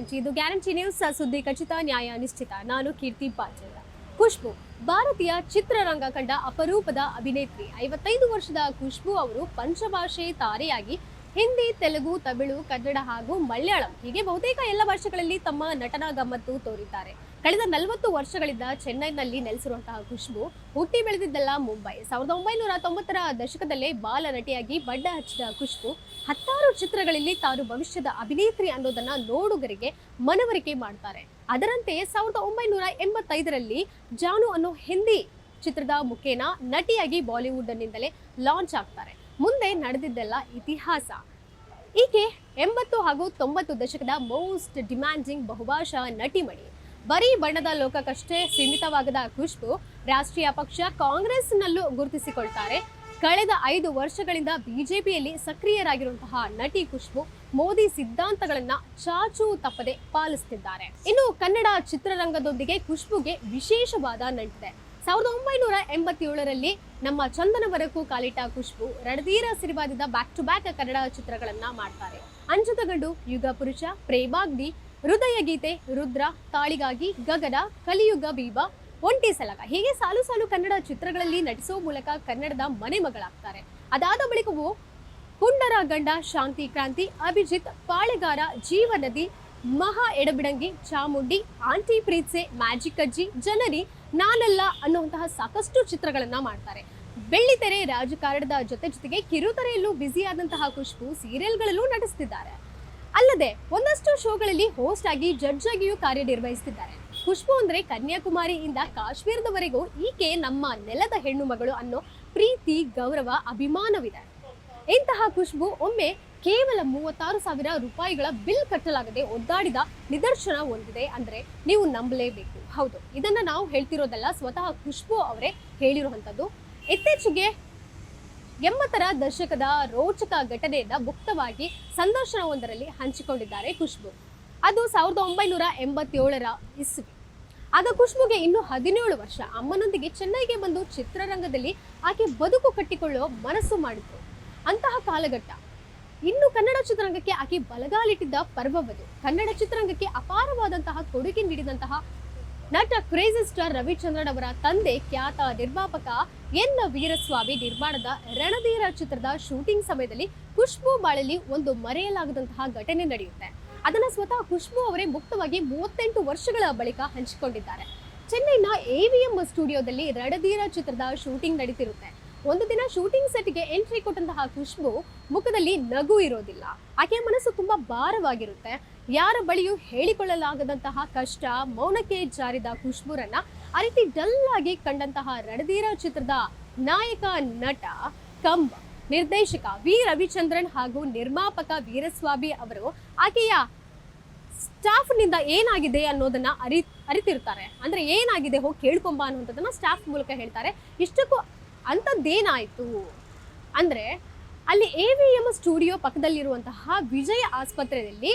Guarantee. ಇದು guarantee news, ಸುದ್ದಿ ಖಚಿತ, ನ್ಯಾಯ ನಿಶ್ಚಿತ. ನಾನು ಕೀರ್ತಿ ಪಾಟೀಲ್. ಖುಷ್ಬು ಭಾರತೀಯ ಚಿತ್ರರಂಗ ಕಂಡ ಅಪರೂಪದ ಅಭಿನೇತ್ರಿ. 55 ವರ್ಷದ ಖುಷ್ಬು ಅವರು ಪಂಚಭಾಷೆ ತಾರೆಯಾಗಿ ಹಿಂದಿ, ತೆಲುಗು, ತಮಿಳು, ಕನ್ನಡ ಹಾಗೂ ಮಲಯಾಳಂ ಹೀಗೆ ಬಹುತೇಕ ಎಲ್ಲ ಭಾಷೆಗಳಲ್ಲಿ ತಮ್ಮ ನಟನ ಗಮ್ಮತ್ತು ತೋರಿದ್ದಾರೆ. ಕಳೆದ 40 ವರ್ಷಗಳಿಂದ ಚೆನ್ನೈನಲ್ಲಿ ನೆಲೆಸಿರುವಂತಹ ಖುಷ್ಬು ಹುಟ್ಟಿ ಬೆಳೆದಿದ್ದೆಲ್ಲ ಮುಂಬೈ. 1990ರ ದಶಕದಲ್ಲೇ ಬಾಲ ನಟಿಯಾಗಿ ಬಣ್ಣ ಹಚ್ಚಿದ ಖುಷ್ಬು ಹತ್ತಾರು ಚಿತ್ರಗಳಲ್ಲಿ ತಾನು ಭವಿಷ್ಯದ ಅಭಿನೇತ್ರಿ ಅನ್ನೋದನ್ನ ನೋಡುಗರಿಗೆ ಮನವರಿಕೆ ಮಾಡ್ತಾರೆ. ಅದರಂತೆ 1985ರಲ್ಲಿ ಜಾನು ಅನ್ನೋ ಹಿಂದಿ ಚಿತ್ರದ ಮುಖೇನ ನಟಿಯಾಗಿ ಬಾಲಿವುಡ್ನಿಂದಲೇ ಲಾಂಚ್ ಆಗ್ತಾರೆ. ಮುಂದೆ ನಡೆದಿದ್ದೆಲ್ಲ ಇತಿಹಾಸ. ಈಕೆ 80 ಹಾಗೂ 90 ದಶಕದ ಮೋಸ್ಟ್ ಡಿಮ್ಯಾಂಡಿಂಗ್ ಬಹುಭಾಷಾ ನಟಿಮಣಿ. ಬರೀ ಬಣ್ಣದ ಲೋಕಕ್ಕಷ್ಟೇ ಸೀಮಿತವಾಗದ ಖುಷ್ಬು ರಾಷ್ಟ್ರೀಯ ಪಕ್ಷ ಕಾಂಗ್ರೆಸ್ನಲ್ಲೂ ಗುರುತಿಸಿಕೊಳ್ತಾರೆ. ಕಳೆದ 5 ವರ್ಷಗಳಿಂದ ಬಿಜೆಪಿಯಲ್ಲಿ ಸಕ್ರಿಯರಾಗಿರುವಂತಹ ನಟಿ ಖುಷ್ಬು ಮೋದಿ ಸಿದ್ಧಾಂತಗಳನ್ನ ಚಾಚೂ ತಪ್ಪದೆ ಪಾಲಿಸುತ್ತಿದ್ದಾರೆ. ಇನ್ನು ಕನ್ನಡ ಚಿತ್ರರಂಗದೊಂದಿಗೆ ಖುಷ್ಬುಗೆ ವಿಶೇಷವಾದ ನಂಟಿದೆ. 1987ರಲ್ಲಿ ನಮ್ಮ ಚಂದನವರಕ್ಕೂ ಕಾಲಿಟ್ಟ ಖುಷ್ಬು ರಣಧೀರ ಸಿನಿಮಾದಿಂದ ಬ್ಯಾಕ್ ಟು ಬ್ಯಾಕ್ ಕನ್ನಡ ಚಿತ್ರಗಳನ್ನ ಮಾಡ್ತಾರೆ. ಅಂಜದ ಗಂಡು, ಯುಗ ಪುರುಷ, ಪ್ರೇಮಾಗ್ನಿ, ಹೃದಯ ಗೀತೆ, ರುದ್ರ, ತಾಳಿಗಾಗಿ, ಗಗನ, ಕಲಿಯುಗ, ಬೀಬ, ಒಂಟಿ ಸಲಗ ಹೀಗೆ ಸಾಲು ಸಾಲು ಕನ್ನಡ ಚಿತ್ರಗಳಲ್ಲಿ ನಟಿಸುವ ಮೂಲಕ ಕನ್ನಡದ ಮನೆ ಮಗಳಾಗ್ತಾರೆ. ಅದಾದ ಬಳಿಕವೂ ಪುಂಡರ ಗಂಡ, ಶಾಂತಿ ಕ್ರಾಂತಿ, ಅಭಿಜಿತ್, ಪಾಳೆಗಾರ, ಜೀವನದಿ, ಮಹಾ ಎಡಬಿಡಂಗಿ, ಚಾಮುಂಡಿ, ಆಂಟಿ ಪ್ರೀತ್ಸೆ, ಮ್ಯಾಜಿಕ್ ಅಜ್ಜಿ, ಜನನಿ, ನಾನಲ್ಲ ಅನ್ನುವಂತಹ ಸಾಕಷ್ಟು ಚಿತ್ರಗಳನ್ನ ಮಾಡ್ತಾರೆ. ಬೆಳ್ಳಿತೆರೆ ರಾಜಕಾರಣದ ಜೊತೆಗೆ ಕಿರುತೆರೆಯಲ್ಲೂ ಬ್ಯುಸಿ ಆದಂತಹ ಖುಷ್ಬು ಸೀರಿಯಲ್ಗಳಲ್ಲೂ ನಟಿಸ್ತಿದ್ದಾರೆ. ಅಲ್ಲದೆ ಒಂದಷ್ಟು ಶೋಗಳಲ್ಲಿ ಹೋಸ್ಟ್ ಆಗಿ, ಜಡ್ಜ್ ಆಗಿಯೂ ಕಾರ್ಯನಿರ್ವಹಿಸುತ್ತಿದ್ದಾರೆ. ಖುಷ್ಬು ಅಂದ್ರೆ ಕನ್ಯಾಕುಮಾರಿಯಿಂದ ಕಾಶ್ಮೀರದವರೆಗೂ ಈಕೆ ನಮ್ಮ ನೆಲದ ಹೆಣ್ಣು ಮಗಳು ಅನ್ನೋ ಪ್ರೀತಿ, ಗೌರವ, ಅಭಿಮಾನವಿದೆ. ಇಂತಹ ಖುಷ್ಬು ಒಮ್ಮೆ ಕೇವಲ 36,000 ರೂಪಾಯಿಗಳ ಬಿಲ್ ಕಟ್ಟಲಾಗದೆ ಒದ್ದಾಡಿದ ನಿದರ್ಶನ ಹೊಂದಿದೆ ಅಂದ್ರೆ ನೀವು ನಂಬಲೇಬೇಕು. ಹೌದು, ಇದನ್ನ ನಾವು ಹೇಳ್ತಿರೋದಲ್ಲ, ಸ್ವತಃ ಖುಷ್ಬು ಅವರೇ ಹೇಳಿರುವಂಥದ್ದು. ಇತ್ತೀಚೆಗೆ 80ರ ದಶಕದ ರೋಚಕ ಘಟನೆಯನ್ನ ಮುಕ್ತವಾಗಿ ಸಂದರ್ಶನವೊಂದರಲ್ಲಿ ಹಂಚಿಕೊಂಡಿದ್ದಾರೆ ಖುಷ್ಬು. ಅದು 1987ರ ಇಸ್ವಿ. ಆಗ ಖುಷ್ಬುಗೆ ಇನ್ನು 17 ವರ್ಷ. ಅಮ್ಮನೊಂದಿಗೆ ಚೆನ್ನೈಗೆ ಬಂದು ಚಿತ್ರರಂಗದಲ್ಲಿ ಆಕೆ ಬದುಕು ಕಟ್ಟಿಕೊಳ್ಳುವ ಮನಸ್ಸು ಮಾಡಿದ್ರು. ಅಂತಹ ಕಾಲಘಟ್ಟ. ಇನ್ನು ಕನ್ನಡ ಚಿತ್ರರಂಗಕ್ಕೆ ಆಕೆ ಬಲಗಾಲಿಟ್ಟಿದ್ದ ಪರ್ವವದು. ಕನ್ನಡ ಚಿತ್ರರಂಗಕ್ಕೆ ಅಪಾರವಾದಂತಹ ಕೊಡುಗೆ ನೀಡಿದಂತಹ ನಟ ಕ್ರೇಜಿ ಸ್ಟಾರ್ ರವಿಚಂದ್ರನ್ ಅವರ ತಂದೆ ಖ್ಯಾತ ನಿರ್ಮಾಪಕ ಎನ್ ವೀರಸ್ವಾಮಿ ನಿರ್ಮಾಣದ ರಣಧೀರ ಚಿತ್ರದ ಶೂಟಿಂಗ್ ಸಮಯದಲ್ಲಿ ಖುಷ್ಬು ಬಾಳಲ್ಲಿ ಒಂದು ಮರೆಯಲಾಗದಂತಹ ಘಟನೆ ನಡೆಯುತ್ತೆ. ಅದನ್ನ ಸ್ವತಃ ಖುಷ್ಬು ಅವರೇ ಮುಕ್ತವಾಗಿ 38 ವರ್ಷಗಳ ಬಳಿಕ ಹಂಚಿಕೊಂಡಿದ್ದಾರೆ. ಚೆನ್ನೈನ AVM ಸ್ಟುಡಿಯೋದಲ್ಲಿ ರಣಧೀರ ಚಿತ್ರದ ಶೂಟಿಂಗ್ ನಡೀತಿರುತ್ತೆ. ಒಂದು ದಿನ ಶೂಟಿಂಗ್ ಸೆಟ್ಗೆ ಎಂಟ್ರಿ ಕೊಟ್ಟಂತಹ ಖುಷ್ಬು ಮುಖದಲ್ಲಿ ನಗು ಇರೋದಿಲ್ಲ. ಆಕೆಯ ಮನಸ್ಸು ತುಂಬಾ ಭಾರವಾಗಿರುತ್ತೆ. ಯಾರ ಬಳಿಯೂ ಹೇಳಿಕೊಳ್ಳಲಾಗದಂತಹ ಕಷ್ಟ, ಮೌನಕ್ಕೆ ಜಾರಿದ ಖುಷ್ಬುರನ್ನ ಆ ರೀತಿ ಡಲ್ ಆಗಿ ಕಂಡಂತಹ ರಣಧೀರ ಚಿತ್ರದ ನಾಯಕ, ನಟ, ಕಂಬ, ನಿರ್ದೇಶಕ ವಿ ರವಿಚಂದ್ರನ್ ಹಾಗೂ ನಿರ್ಮಾಪಕ ವೀರಸ್ವಾಮಿ ಅವರು ಆಕೆಯ ಸ್ಟಾಫ್ ನಿಂದ ಏನಾಗಿದೆ ಅನ್ನೋದನ್ನ ಅರಿತಿರ್ತಾರೆ. ಅಂದ್ರೆ ಏನಾಗಿದೆ ಹೋಗಿ ಕೇಳ್ಕೊಂಬ ಅನ್ನುವಂಥದ್ದನ್ನ ಸ್ಟಾಫ್ ಮೂಲಕ ಹೇಳ್ತಾರೆ. ಇಷ್ಟಕ್ಕೂ ಅಂಥದ್ದೇನಾಯಿತು ಅಂದರೆ ಅಲ್ಲಿ AVM ಸ್ಟುಡಿಯೋ ಪಕ್ಕದಲ್ಲಿರುವಂತಹ ವಿಜಯ ಆಸ್ಪತ್ರೆಯಲ್ಲಿ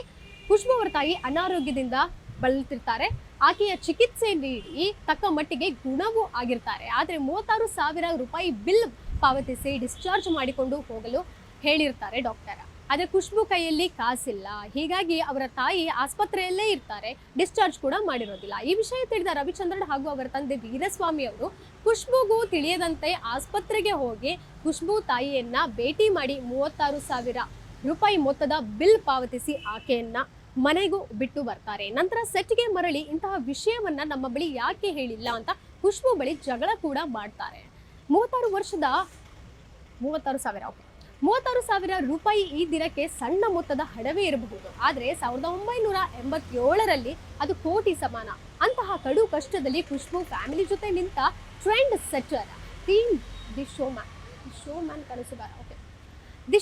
ಖುಷ್ಬು ಅವರ ತಾಯಿ ಅನಾರೋಗ್ಯದಿಂದ ಬಳಲುತ್ತಿರ್ತಾರೆ. ಆಕೆಯ ಚಿಕಿತ್ಸೆ ನೀಡಿ ತಕ್ಕ ಮಟ್ಟಿಗೆ ಗುಣವೂ ಆಗಿರ್ತಾರೆ. ಆದರೆ 36,000 ರೂಪಾಯಿ ಬಿಲ್ ಪಾವತಿಸಿ ಡಿಸ್ಚಾರ್ಜ್ ಮಾಡಿಕೊಂಡು ಹೋಗಲು ಹೇಳಿರ್ತಾರೆ ಡಾಕ್ಟರ್. ಆದರೆ ಖುಷ್ಬು ಕೈಯಲ್ಲಿ ಕಾಸಿಲ್ಲ. ಹೀಗಾಗಿ ಅವರ ತಾಯಿ ಆಸ್ಪತ್ರೆಯಲ್ಲೇ ಇರ್ತಾರೆ, ಡಿಸ್ಚಾರ್ಜ್ ಕೂಡ ಮಾಡಿರೋದಿಲ್ಲ. ಈ ವಿಷಯ ತಿಳಿದ ರವಿಚಂದ್ರನ್ ಹಾಗೂ ಅವರ ತಂದೆ ವೀರಸ್ವಾಮಿ ಅವರು ಖುಷ್ಬುಗೂ ತಿಳಿಯದಂತೆ ಆಸ್ಪತ್ರೆಗೆ ಹೋಗಿ ಖುಷ್ಬು ತಾಯಿಯನ್ನ ಭೇಟಿ ಮಾಡಿ 36,000 ರೂಪಾಯಿ ಮೊತ್ತದ ಬಿಲ್ ಪಾವತಿಸಿ ಆಕೆಯನ್ನ ಮನೆಗೂ ಬಿಟ್ಟು ಬರ್ತಾರೆ. ನಂತರ ಸೆಟ್ಗೆ ಮರಳಿ ಇಂತಹ ವಿಷಯವನ್ನ ನಮ್ಮ ಬಳಿ ಯಾಕೆ ಹೇಳಿಲ್ಲ ಅಂತ ಖುಷ್ಬು ಬಳಿ ಜಗಳ ಕೂಡ ಮಾಡ್ತಾರೆ. 36,000 ರೂಪಾಯಿ ಈ ದಿನಕ್ಕೆ ಸಣ್ಣ ಮೊತ್ತದ ಹಣವೇ ಇರಬಹುದು. ಆದರೆ 1987ರಲ್ಲಿ ಅದು ಕೋಟಿ ಸಮಾನ. ಅಂತಹ ಕಡು ಕಷ್ಟದಲ್ಲಿ ಖುಷ್ಬು ಫ್ಯಾಮಿಲಿ ಜೊತೆ ನಿಂತ ಟ್ರೆಂಡ್ ಸೆಟ್ಟರ್, ದಿ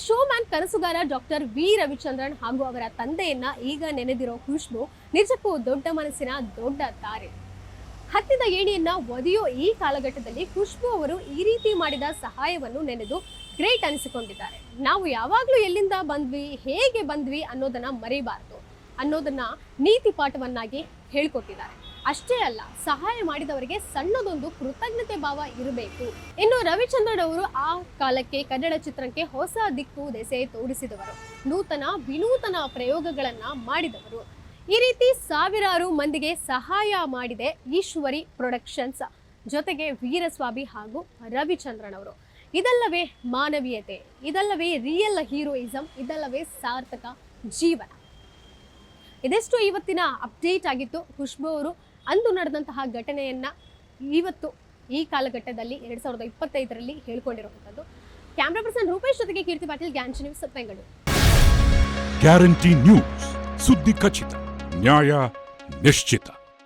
ಶೋಮ್ಯಾನ್ ಕನಸುಗಾರ ಡಾಕ್ಟರ್ ವಿ ರವಿಚಂದ್ರನ್ ಹಾಗೂ ಅವರ ತಂದೆಯನ್ನ ಈಗ ನೆನೆದಿರೋ ಖುಷ್ಬು ನಿಜಕ್ಕೂ ದೊಡ್ಡ ಮನಸ್ಸಿನ ದೊಡ್ಡ ತಾರೆ. ಹತ್ತಿದ ಏಣಿಯನ್ನ ಒದೆಯೋ ಈ ಕಾಲಘಟ್ಟದಲ್ಲಿ ಖುಷ್ಬು ಅವರು ಈ ರೀತಿ ಮಾಡಿದ ಸಹಾಯವನ್ನು ನೆನೆದು ಗ್ರೇಟ್ ಅನಿಸಿಕೊಂಡಿದ್ದಾರೆ. ನಾವು ಯಾವಾಗಲೂ ಎಲ್ಲಿಂದ ಬಂದ್ವಿ, ಹೇಗೆ ಬಂದ್ವಿ ಅನ್ನೋದನ್ನ ಮರೆಯಬಾರದು ಅನ್ನೋದನ್ನ ನೀತಿ ಪಾಠವನ್ನಾಗಿ ಹೇಳ್ಕೊಟ್ಟಿದ್ದಾರೆ. ಅಷ್ಟೇ ಅಲ್ಲ, ಸಹಾಯ ಮಾಡಿದವರಿಗೆ ಸಣ್ಣದೊಂದು ಕೃತಜ್ಞತೆ ಭಾವ ಇರಬೇಕು. ಇನ್ನು ರವಿಚಂದ್ರನ್ ಅವರು ಆ ಕಾಲಕ್ಕೆ ಕನ್ನಡ ಚಿತ್ರಕ್ಕೆ ಹೊಸ ದಿಕ್ಕು ದೆಸೆ ತೋರಿಸಿದವರು, ವಿನೂತನ ಪ್ರಯೋಗಗಳನ್ನ ಮಾಡಿದವರು. ಈ ರೀತಿ ಸಾವಿರಾರು ಮಂದಿಗೆ ಸಹಾಯ ಮಾಡಿದೆ ಈಶ್ವರಿ ಪ್ರೊಡಕ್ಷನ್ಸ್, ಜೊತೆಗೆ ವೀರಸ್ವಾಮಿ ಹಾಗೂ ರವಿಚಂದ್ರನ್ ಅವರು. ಇದಲ್ಲವೇ ಮಾನವೀಯತೆ, ಇದಲ್ಲವೇ ರಿಯಲ್ ಹೀರೋಯಿಸಂ, ಇದಲ್ಲವೇ ಸಾರ್ಥಕ ಜೀವನ. ಇದೆಷ್ಟು ಇವತ್ತಿನ ಅಪ್ಡೇಟ್ ಆಗಿತ್ತು. ಖುಷ್ಬು ಅವರು ಅಂದು ನಡೆದಂತಹ ಘಟನೆಯನ್ನ ಇವತ್ತು ಈ ಕಾಲಘಟ್ಟದಲ್ಲಿ 2025ರಲ್ಲಿ ಹೇಳ್ಕೊಂಡಿರುವಂಥದ್ದು. ಕ್ಯಾಮ್ರಾ ಪರ್ಸನ್ ರೂಪೇಶ್ ಜೊತೆಗೆ ಕೀರ್ತಿ ಪಾಟೀಲ್, ಗ್ಯಾನ್ಚಿ ನ್ಯೂಸ್, ಬೆಂಗಳೂರು. ಗ್ಯಾರಂಟಿ ನ್ಯೂಸ್, ಸುದ್ದಿ ಖಚಿತ, ನ್ಯಾಯ ನಿಶ್ಚಿತ.